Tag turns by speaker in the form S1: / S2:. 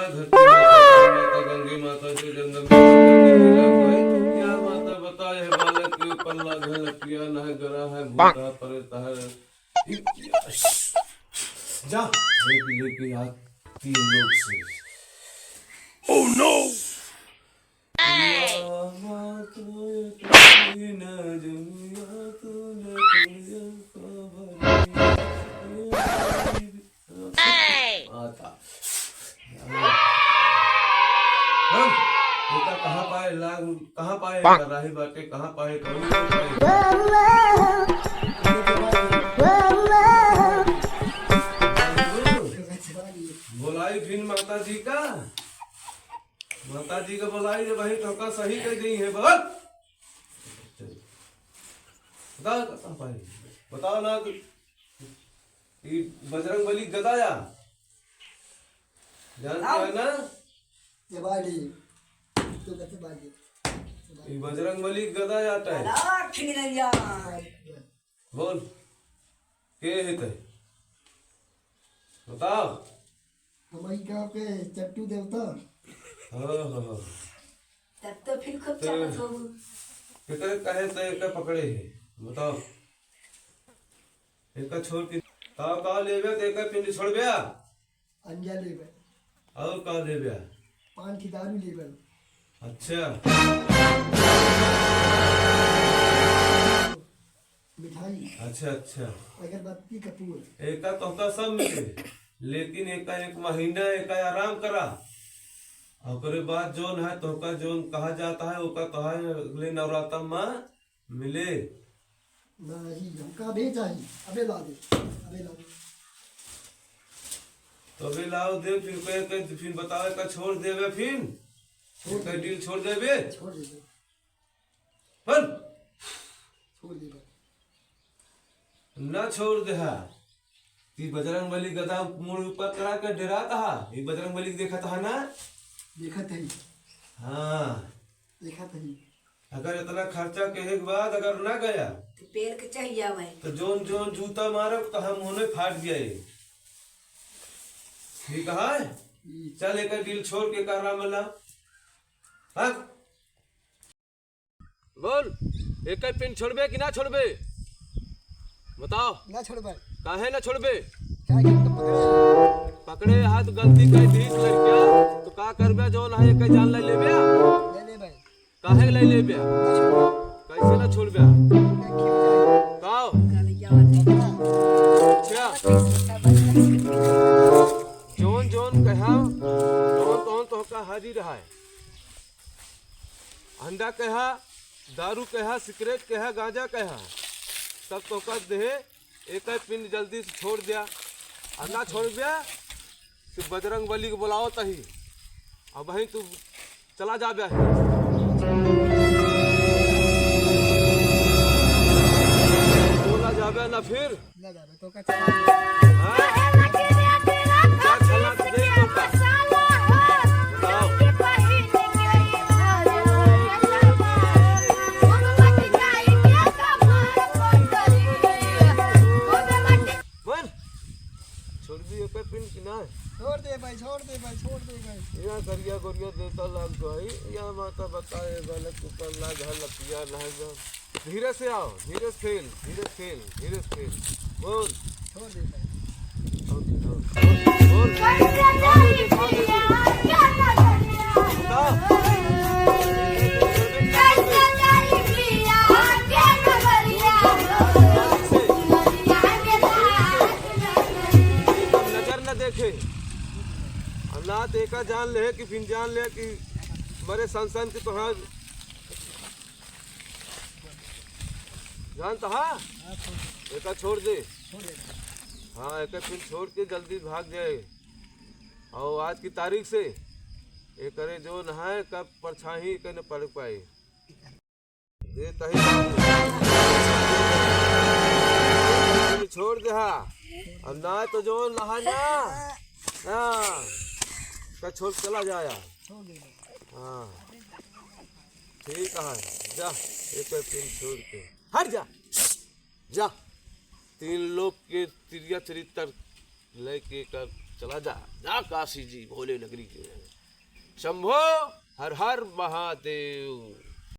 S1: धरती माता, माता गंगे माता जो जंगल में तो क्या माता बताए बालक के ऊपर लागे लपिया न है गरा है भूता पर तहर जा लेके आ तीन लोग से। ओह नो कहाँ पाए लाग कहाँ पाए राही बाटे कहाँ पाए बोलाई फिर माता जी का बोलाई जब वही ठोका सही कर दी है बोल बताओ कहाँ पाए बताओ ना ये बजरंग बली गदाया जानते है ना ये बजरंग बली गदा जाता है बोल के है ते बताओ
S2: हमारी गाँव के चट्टू देवता
S1: हाँ
S3: तब तो फिर खूब चमक हो
S1: कितने कहे तो एक पकड़े है बताओ एक छोड़ के का ले गया तो एक पिंड छोड़ गया
S2: अंजा ले गए
S1: और का ले गया
S2: पान की दारू ले गए
S1: अच्छा
S2: मिठाई
S1: अच्छा अच्छा
S2: अगरबत्ती कपूर
S1: एक तो सब मिले लेकिन एक महीना एक आराम करा और बाद जोन है तो का जोन कहा जाता है वो का कहा अगले नवरात्र में मिले
S2: नहीं हमका भी चाहिए अबे ला दे
S1: तो अबे लाओ दे फिर बताओ का छोड़ देवे फिर डील छोड़ देवे
S2: छोड़ दे
S1: ना छोड़ दे हा बजरंग बली गदा मुड़ ऊपर करा कर डरा था ये बजरंग बली देखा था ना
S2: देखा था
S1: हाँ
S2: देखा था
S1: अगर इतना खर्चा के बाद अगर ना गया
S3: तो पैर के चाहिए भाई
S1: तो जोन जोन जूता मारो तो हम मुंह में फाट गया ये ठीक है चल एक डील छोड़ के कर मिला बोल एक पिन छोड़बे कि ना छोड़बे बताओ
S2: ना छोड़ भाई
S1: काहे ना छोड़बे
S2: क्या
S1: पकड़े हाथ गलती कर दी लड़किया तो का करबे जोन है एक जान ले लेबे
S2: ले भाई
S1: काहे ले लेबे कैसे ना छोड़बे काओ अच्छा जोन जोन कहा तो तो का हाजिर है अंडा कहा दारू कहा सिगरेट कहा गांजा कहा सब तो का दे एक पिंड जल्दी से छोड़ दिया और ना छोड़ दिया सिर्फ बजरंग बली को बुलाओ तही और वहीं तू चला जा बे बोला जाबे ना फिर
S2: ना जाबे तो का चला
S1: क्या चला दे तो का बताओ छोड़ दिए पे पिन की ना
S2: छोड़ दे भाई
S1: या करिया देता लाग भाई या माता बताए बालक ऊपर लाग लपिया लाग धीरे से आओ धीरे से खेल बोल
S2: छोड़ दे भाई
S1: बोल नजर न देखे अल्लाह देखा जान ले कि फिर जान ले कि मरे संसन की तो हाँ जानता हाँ एक छोड़ दे हाँ एक फिर छोड़ के जल्दी भाग जाए और आज की तारीख से एक करे जो नहाए कब परछाई के न पड़ पाए दे तही छोड़ दे हाँ अब ना तो जो नहाना हाँ का छोड़ चला जाया हाँ ठीक है जा एक पिन छोड़ के हट जा तीन लोग के तिरिया चरित्र लेके कर चला जा जा काशी जी भोले नगरी के शंभो हर हर महादेव।